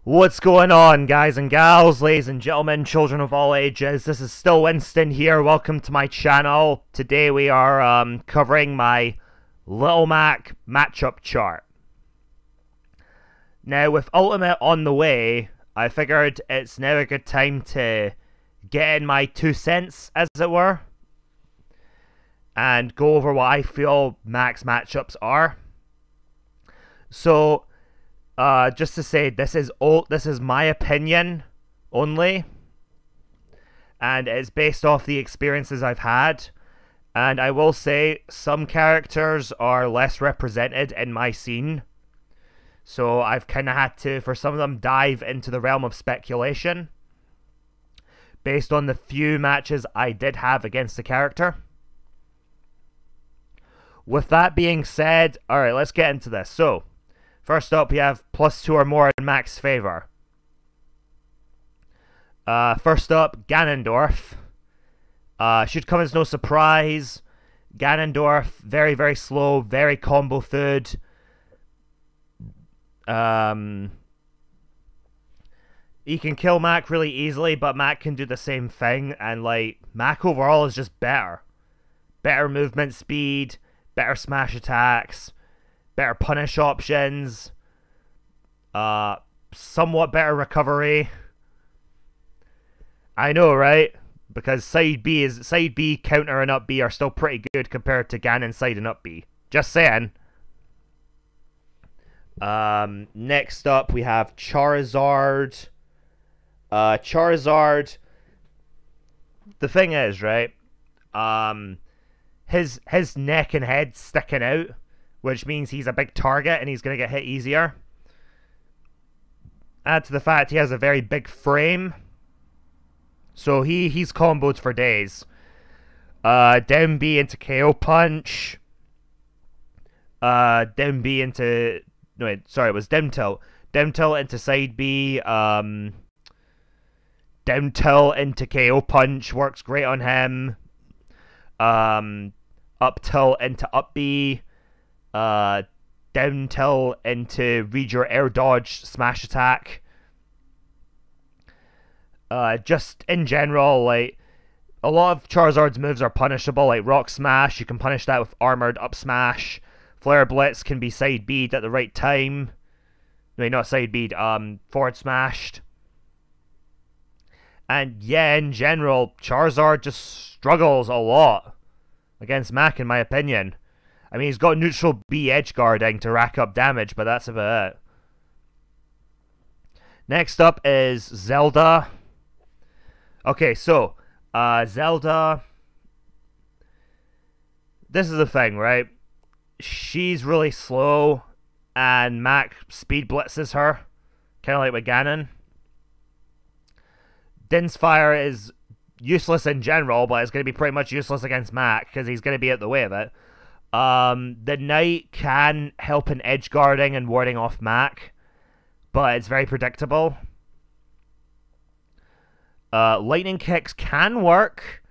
What's going on, guys and gals, ladies and gentlemen, children of all ages? This is Stillwinston here. Welcome to my channel. Today we are covering my Little Mac matchup chart. Now, with Ultimate on the way, I figured it's now a good time to get in my 2 cents, as it were, and go over what I feel Mac's matchups are. So, just to say, this is my opinion only, and it's based off the experiences I've had. And I will say some characters are less represented in my scene, so I've kind of had to, for some of them, dive into the realm of speculation based on the few matches I did have against the character. With that being said, alright, let's get into this. So, first up, we have +2 or more in Mac's favor. First up, Ganondorf. Should come as no surprise. Ganondorf, very, very slow, very combo food. He can kill Mac really easily, but Mac can do the same thing, and like, Mac overall is just better. Better movement speed, better smash attacks, better punish options, somewhat better recovery. I know, right? Because side B, counter and up B are still pretty good compared to Ganon side and up B. Just saying. Next up we have Charizard. Charizard, the thing is, right, his neck and head sticking out, which means he's a big target and he's going to get hit easier. Add to the fact he has a very big frame, so he's comboed for days. Down B into KO punch. Down B into... No, wait, sorry, it was down tilt. Down tilt into side B. Down tilt into KO punch. Works great on him. Up tilt into up B. Down tilt into read your air dodge smash attack. Just in general, like, a lot of Charizard's moves are punishable, like Rock Smash. You can punish that with Armored up smash. Flare Blitz can be side B'd at the right time. No, not side B'd, forward smashed. And yeah, in general, Charizard just struggles a lot against Mac, in my opinion. I mean, he's got neutral B edge guarding to rack up damage, but that's about it. Next up is Zelda. Okay, so, Zelda... This is the thing, right? She's really slow, and Mac speed blitzes her, kind of like with Ganon. Din's Fire is useless in general, but it's going to be pretty much useless against Mac, because he's going to be out the way of it. The Knight can help in edge guarding and warding off Mac, but it's very predictable. Lightning Kicks can work,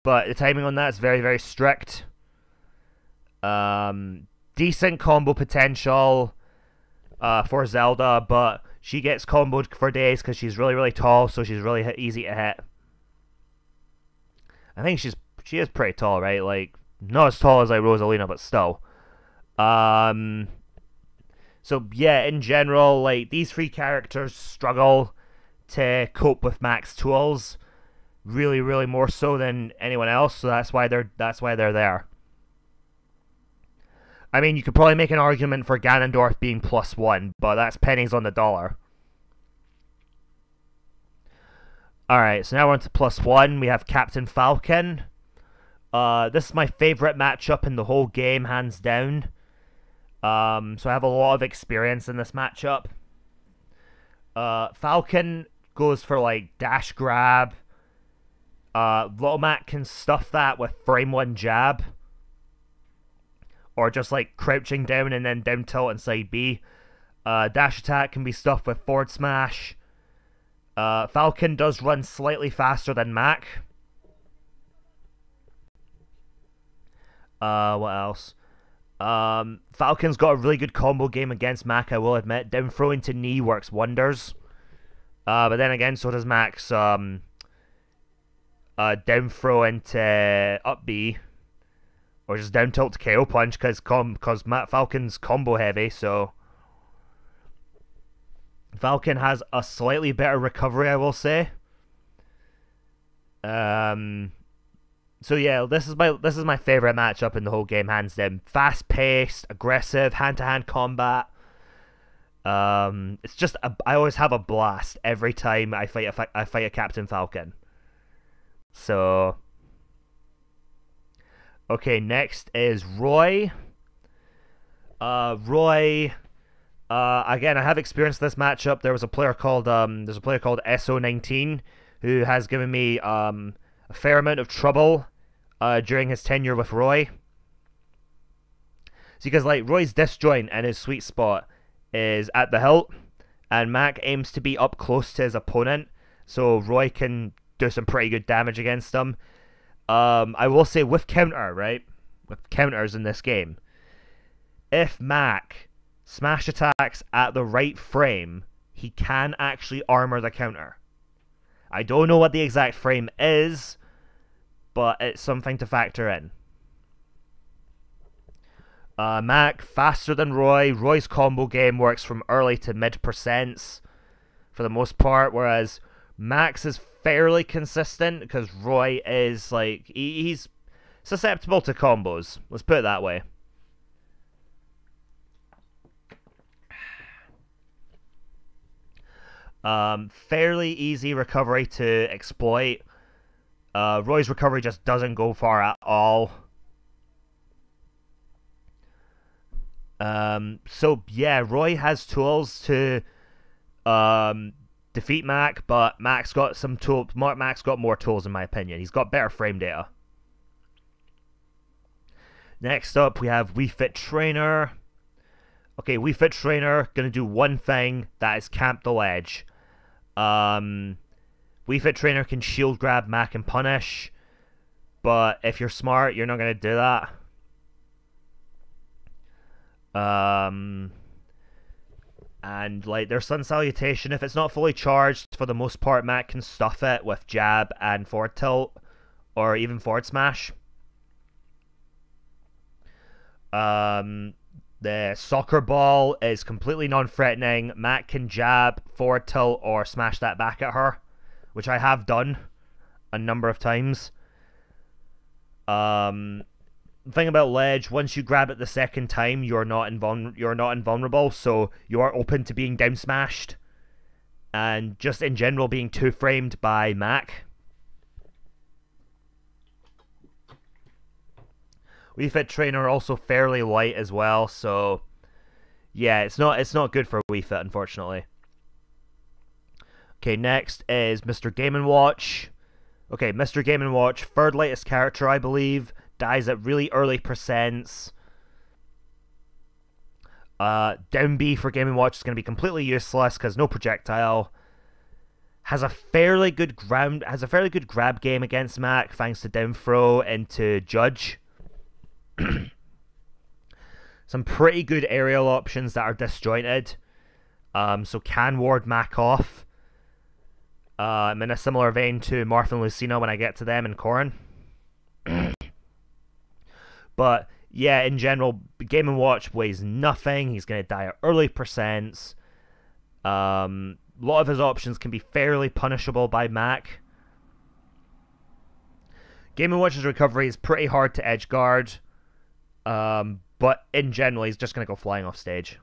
but the timing on that is very, very strict. Decent combo potential for Zelda, but she gets comboed for days because she's really, really tall, so she's really easy to hit. I think she is pretty tall, right? Like, not as tall as like Rosalina, but still. So yeah, in general, like, these 3 characters struggle to cope with Mac's tools, really, really more so than anyone else. So that's why they're there. I mean, you could probably make an argument for Ganondorf being +1, but that's pennies on the dollar. Alright, so now we're on to +1. We have Captain Falcon. This is my favorite matchup in the whole game, hands down. So I have a lot of experience in this matchup. Falcon goes for, like, dash grab. Little Mac can stuff that with frame 1 jab. Or just, like, crouching down and then down tilt and side B. Dash attack can be stuffed with forward smash. Falcon does run slightly faster than Mac. What else? Falcon's got a really good combo game against Mac, I will admit. Down throw into knee works wonders. But then again, so does Max down throw into up B, or just down tilt to KO punch, because Falcon's combo heavy, so Falcon has a slightly better recovery, I will say. So yeah, this is my favorite matchup in the whole game, hands down. Fast paced, aggressive, hand to hand combat. It's just I always have a blast every time I fight a Captain Falcon. So okay, next is Roy. Roy. Again, I have experienced this matchup. There's a player called SO19 who has given me a fair amount of trouble during his tenure with Roy. See, because like Roy's disjoint and his sweet spot is at the hilt, and Mac aims to be up close to his opponent, so Roy can do some pretty good damage against him. I will say with counter, right? With counters in this game, if Mac smash attacks at the right frame, he can actually armor the counter. I don't know what the exact frame is, but it's something to factor in. Mac, faster than Roy. Roy's combo game works from early to mid percents for the most part, whereas Max is fairly consistent because Roy is like, he's susceptible to combos. Let's put it that way. Fairly easy recovery to exploit. Roy's recovery just doesn't go far at all. So yeah, Roy has tools to defeat Mac, but Mac's got more tools in my opinion. He's got better frame data. Next up, we have Wii Fit Trainer. Okay, Wii Fit Trainer gonna do one thing, that is camp the ledge. Wii Fit Trainer can shield grab Mac and punish, but if you're smart, you're not gonna do that. And like their Sun Salutation, if it's not fully charged, for the most part, Mac can stuff it with jab and forward tilt, or even forward smash. The soccer ball is completely non-threatening. Mac can jab, forward tilt, or smash that back at her, which I have done a number of times. The thing about ledge, once you grab it the second time, you're not invulnerable, so you are open to being down smashed, and just in general being two-framed by Mac. Wii Fit Trainer also fairly light as well, so yeah, it's not good for Wii Fit, unfortunately. Okay, next is Mr. Game & Watch. Okay, Mr. Game & Watch, third latest character, I believe. Dies at really early percents. Down B for Game & Watch is going to be completely useless because no projectile. Has a fairly good grab game against Mac thanks to down throw into Judge. Some pretty good aerial options that are disjointed, so can ward Mac off. I'm in a similar vein to Marth and Lucina when I get to them in Corrin. But yeah, in general, Game & Watch weighs nothing. He's going to die at early percents. A lot of his options can be fairly punishable by Mac. Game & Watch's recovery is pretty hard to edge guard. But in general, he's just going to go flying off stage.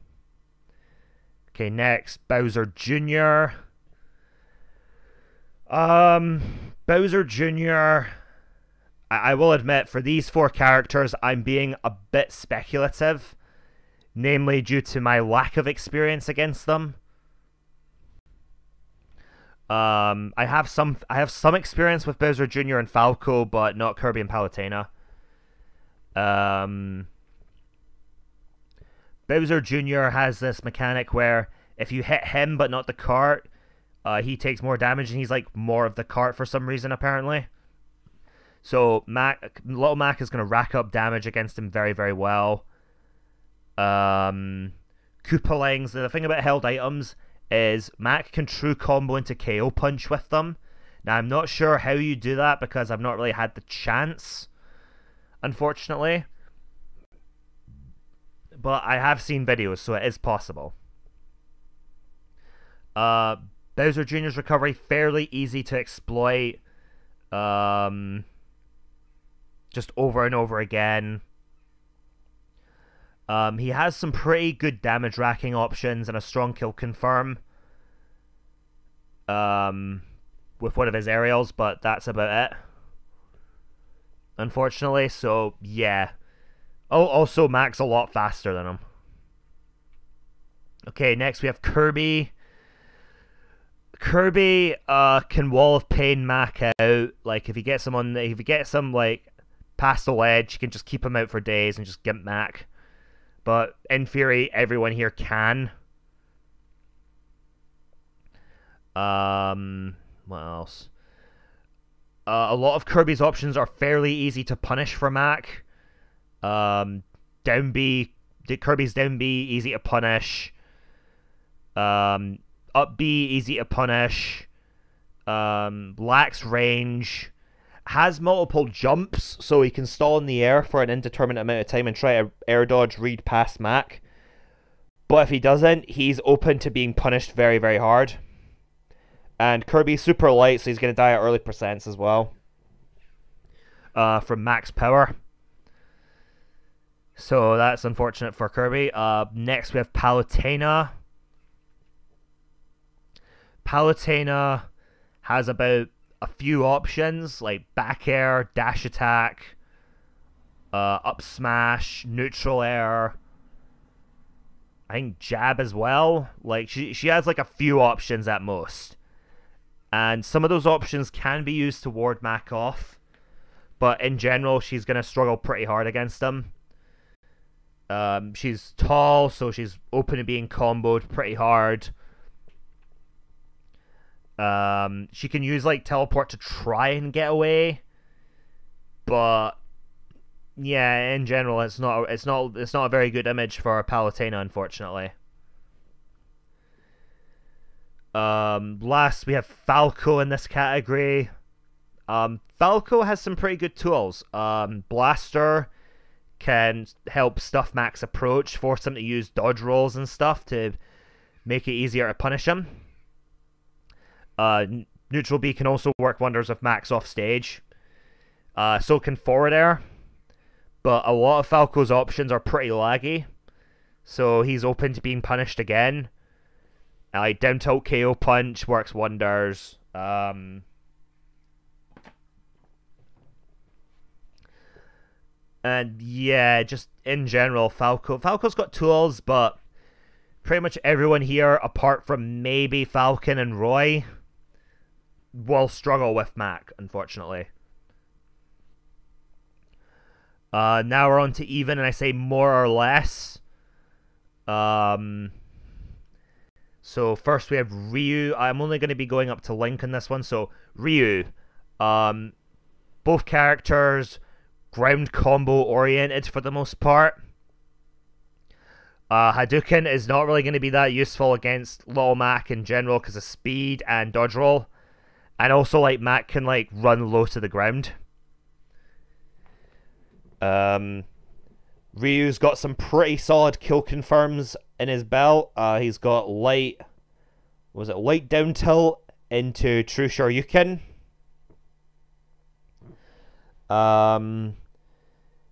Okay, next, Bowser Jr. Bowser Jr., I will admit, for these four characters, I'm being a bit speculative, namely due to my lack of experience against them. I have some experience with Bowser Jr. and Falco, but not Kirby and Palutena. Bowser Jr. has this mechanic where if you hit him but not the cart, he takes more damage, and he's like more of the cart for some reason, apparently. So Little Mac is going to rack up damage against him very, very well. Koopalings, the thing about held items is Mac can true combo into KO punch with them. Now, I'm not sure how you do that because I've not really had the chance, unfortunately. But I have seen videos, so it is possible. Bowser Jr.'s recovery, fairly easy to exploit. Just over and over again. He has some pretty good damage racking options and a strong kill confirm. With one of his aerials, but that's about it. Unfortunately, so yeah. Oh, also Mac's a lot faster than him. Okay, next we have Kirby. Kirby can Wall of Pain Mac out. Like if he gets him like past the ledge, you can just keep him out for days and just gimp Mac. But in theory, everyone here can. What else? A lot of Kirby's options are fairly easy to punish for Mac. Down B, Kirby's down B, easy to punish. Up B, easy to punish. Lacks range. Has multiple jumps, so he can stall in the air for an indeterminate amount of time and try to air dodge, read past Mac. But if he doesn't, he's open to being punished very, very hard. And Kirby's super light, so he's going to die at early percents as well. From max power. So that's unfortunate for Kirby. Next we have Palutena. Palutena has about a few options, like back air, dash attack, up smash, neutral air. I think jab as well. Like she has like a few options at most. And some of those options can be used to ward Mac off. But in general, she's going to struggle pretty hard against them. She's tall, so she's open to being comboed pretty hard. She can use like teleport to try and get away. But yeah, in general, it's not a very good image for Palutena, unfortunately. Last we have Falco in this category. Falco has some pretty good tools. Blaster can help stuff Mac's approach, force him to use dodge rolls and stuff to make it easier to punish him. Neutral B can also work wonders with Mac's off stage. So can forward air. But a lot of Falco's options are pretty laggy, so he's open to being punished again. Down tilt KO punch works wonders. And yeah, just in general, Falco's got tools, but pretty much everyone here, apart from maybe Falcon and Roy, will struggle with Mac, unfortunately. Now we're on to even, and I say more or less. So first we have Ryu. I'm only going to be going up to Link in this one. So Ryu. Both characters ground combo oriented for the most part. Hadouken is not really going to be that useful against Little Mac in general because of speed and dodge roll. And also like Mac can like run low to the ground. Ryu's got some pretty solid kill confirms in his belt. He's got light down tilt into true Shoryuken.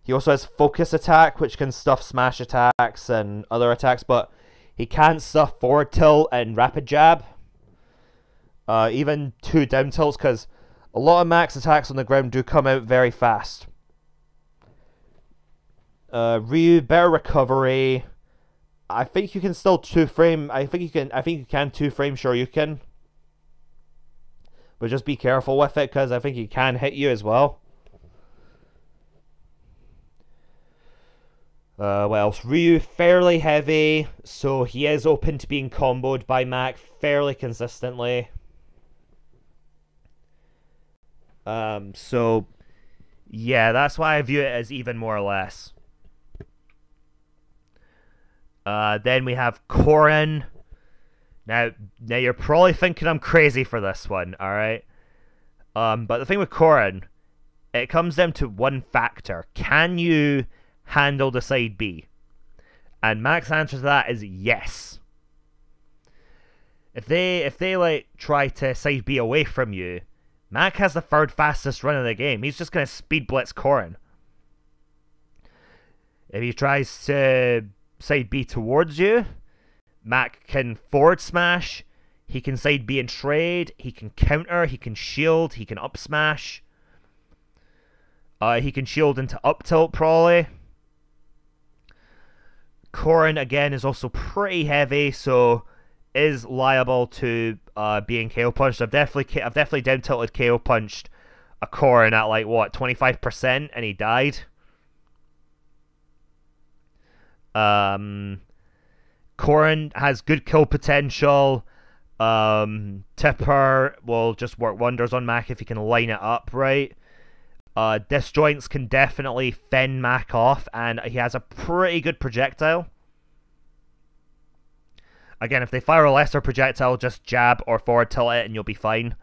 He also has focus attack, which can stuff smash attacks and other attacks, but he can't stuff forward tilt and rapid jab. Even two down tilts, because a lot of Mac's attacks on the ground do come out very fast. Ryu, better recovery. I think you can still two-frame. I think you can two-frame Shoryuken. But just be careful with it, because I think he can hit you as well. What else? Ryu, fairly heavy, so he is open to being comboed by Mac fairly consistently. So yeah, that's why I view it as even more or less. Then we have Corrin. Now you're probably thinking I'm crazy for this one, alright? But the thing with Corrin, it comes down to one factor. Can you handle the side B? And Mac's answer to that is yes. If they like try to side B away from you, Mac has the third fastest run of the game. He's just gonna speed blitz Corrin. If he tries to side B towards you, Mac can forward smash, he can side B and trade, he can counter, he can shield, he can up smash. He can shield into up tilt probably. Corrin again is also pretty heavy, so is liable to being KO punched. I've definitely down tilted KO punched a Corrin at like what 25%, and he died. Corrin has good kill potential. Tipper will just work wonders on Mac if you can line it up right. Disjoints can definitely fend Mac off, and he has a pretty good projectile. Again, if they fire a lesser projectile, just jab or forward tilt it and you'll be fine.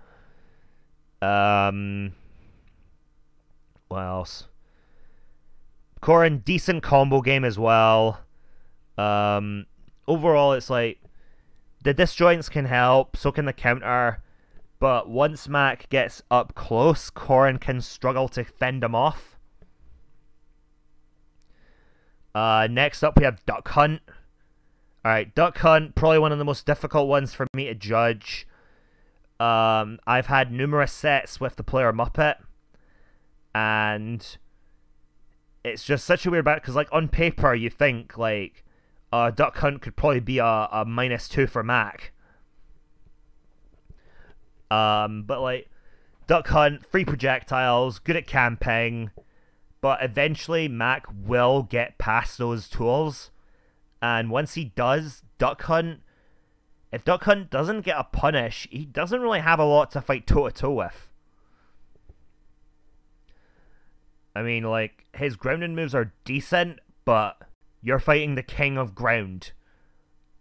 What else? Corrin, decent combo game as well. Overall, it's like the disjoints can help, so can the counter. But once Mac gets up close, Corrin can struggle to fend him off. Next up, we have Duck Hunt. Alright, Duck Hunt, probably one of the most difficult ones for me to judge. I've had numerous sets with the player Muppet, and it's just such a weird battle, because like on paper you think like Duck Hunt could probably be a -2 for Mac. But like Duck Hunt, free projectiles, good at camping, but eventually Mac will get past those tools. And once he does, if Duck Hunt doesn't get a punish, he doesn't really have a lot to fight toe-to-toe with. I mean, like, his grounding moves are decent, but you're fighting the king of ground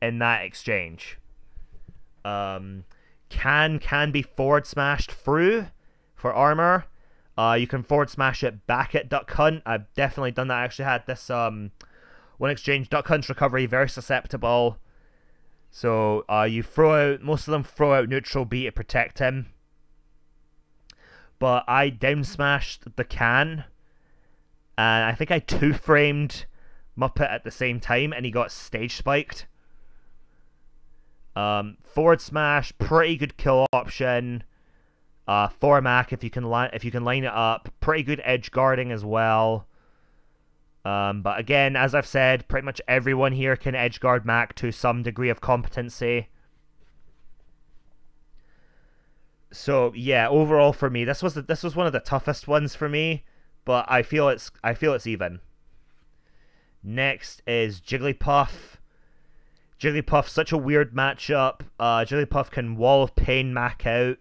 in that exchange. Can be forward smashed through for armor. You can forward smash it back at Duck Hunt. I've definitely done that. I actually had this one exchange. Duck Hunt's recovery, very susceptible. So you throw out, most of them throw out neutral B to protect him. But I down smashed the can, and I think I two-framed Muppet at the same time, and he got stage spiked. Forward smash, pretty good kill option. For Mac, if you can line it up, pretty good edge guarding as well. But again, as I've said, pretty much everyone here can edge guard Mac to some degree of competency. So yeah, overall for me, this was one of the toughest ones for me, but I feel it's even. Next is Jigglypuff. Jigglypuff's such a weird matchup. Jigglypuff can Wall of Pain Mac out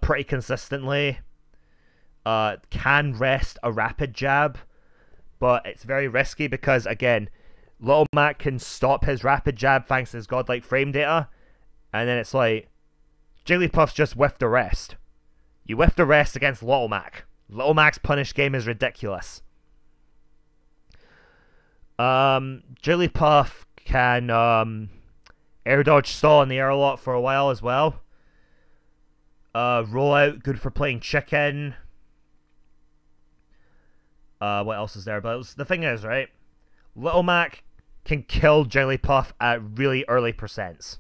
pretty consistently. Can rest a rapid jab, but it's very risky because, again, Little Mac can stop his rapid jab thanks to his godlike frame data, and then it's like, Jigglypuff's just whiffed the rest. You whiff the rest against Little Mac. Little Mac's punish game is ridiculous. Jigglypuff can air dodge stall in the air a lot for a while as well. Roll out, good for playing chicken. What else is there? But the thing is, right, Little Mac can kill Jigglypuff at really early percents.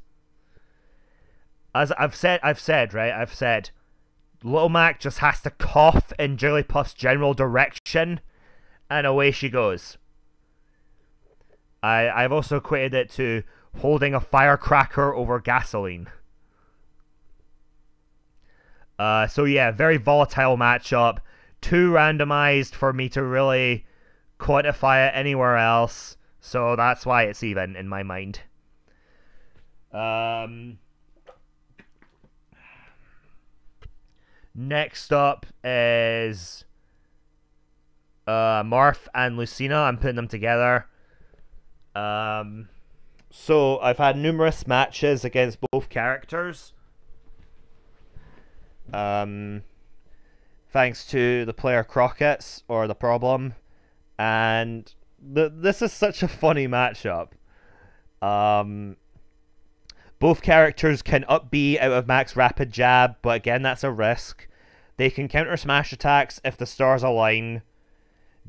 As I've said, Little Mac just has to cough in Jigglypuff's general direction, and away she goes. I've also equated it to holding a firecracker over gasoline. So yeah, very volatile matchup. Too randomized for me to really quantify it anywhere else. So that's why it's even in my mind. Next up is Marth and Lucina. I'm putting them together. So I've had numerous matches against both characters. Thanks to the player Crockett's or the Problem, and this is such a funny matchup. Both characters can up B out of Mac's rapid jab, but again that's a risk. They can counter smash attacks if the stars align.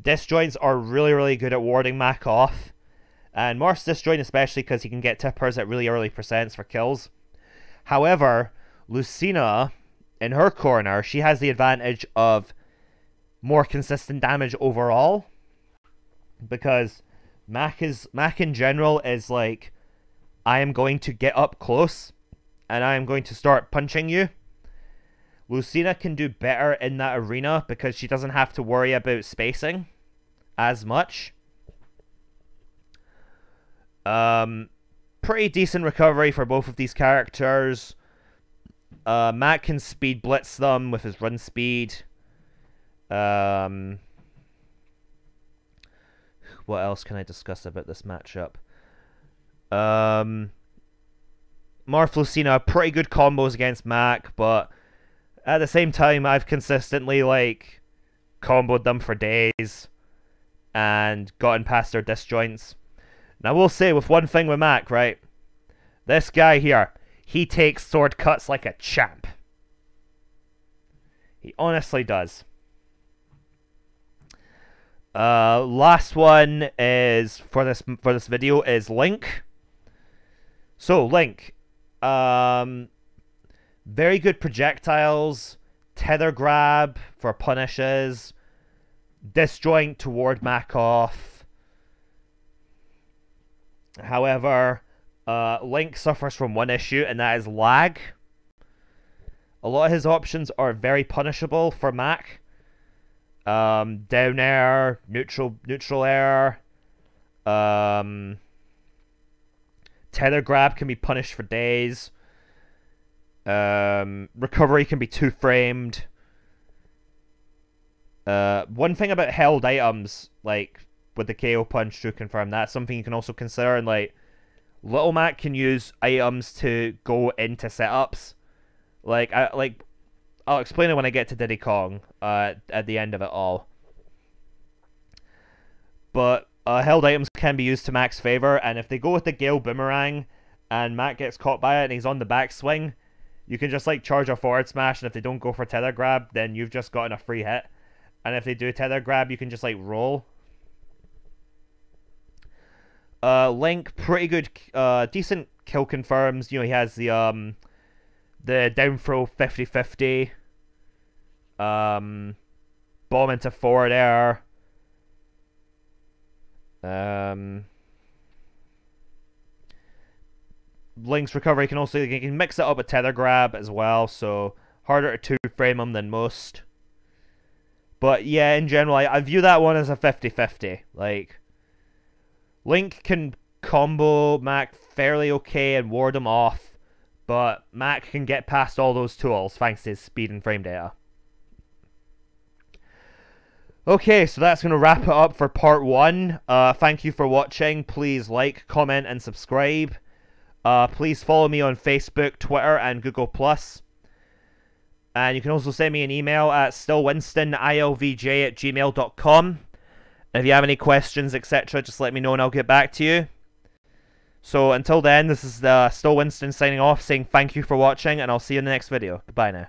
Disjoints are really good at warding Mac off, and Morph's Disjoint especially because he can get tippers at really early percents for kills. However, Lucina, in her corner, she has the advantage of more consistent damage overall, because Mac in general is like, I am going to get up close and I am going to start punching you. Lucina can do better in that arena because she doesn't have to worry about spacing as much. Pretty decent recovery for both of these characters. Mac can speed blitz them with his run speed. What else can I discuss about this matchup? Morph Lucina, pretty good combos against Mac, but at the same time, I've consistently, like, comboed them for days and gotten past their disjoints. Now, I will say, with one thing with Mac, right? This guy here, he takes sword cuts like a champ. He honestly does. Last one is for this video is Link. So Link, very good projectiles, tether grab for punishes, disjoint to ward Mac off. However, Link suffers from one issue, and that is lag. A lot of his options are very punishable for Mac. Down air, neutral air, tether grab can be punished for days. Recovery can be 2-framed. One thing about held items, like with the KO punch, to confirm that's something you can also consider. And like, Little Mac can use items to go into setups. I'll explain it when I get to Diddy Kong at the end of it all. But held items can be used to Mac's favor, and if they go with the Gale Boomerang and Mac gets caught by it and he's on the backswing, you can just like charge a forward smash, and if they don't go for tether grab, then you've just gotten a free hit. And if they do tether grab, you can just like roll. Link, pretty good, decent kill confirms. You know, he has the down throw 50-50, bomb into forward air, Link's recovery can also, you can mix it up with tether grab as well, so harder to 2-frame him than most. But yeah, in general, I view that one as a 50-50. Like, Link can combo Mac fairly okay and ward him off, but Mac can get past all those tools thanks to his speed and frame data. Okay, so that's going to wrap it up for part 1. Thank you for watching. Please like, comment, and subscribe. Please follow me on Facebook, Twitter, and Google+. And you can also send me an email at stillwinstonilvj@gmail.com. And if you have any questions, etc., just let me know and I'll get back to you. So until then, this is Stillwinston signing off, saying thank you for watching, and I'll see you in the next video. Goodbye now.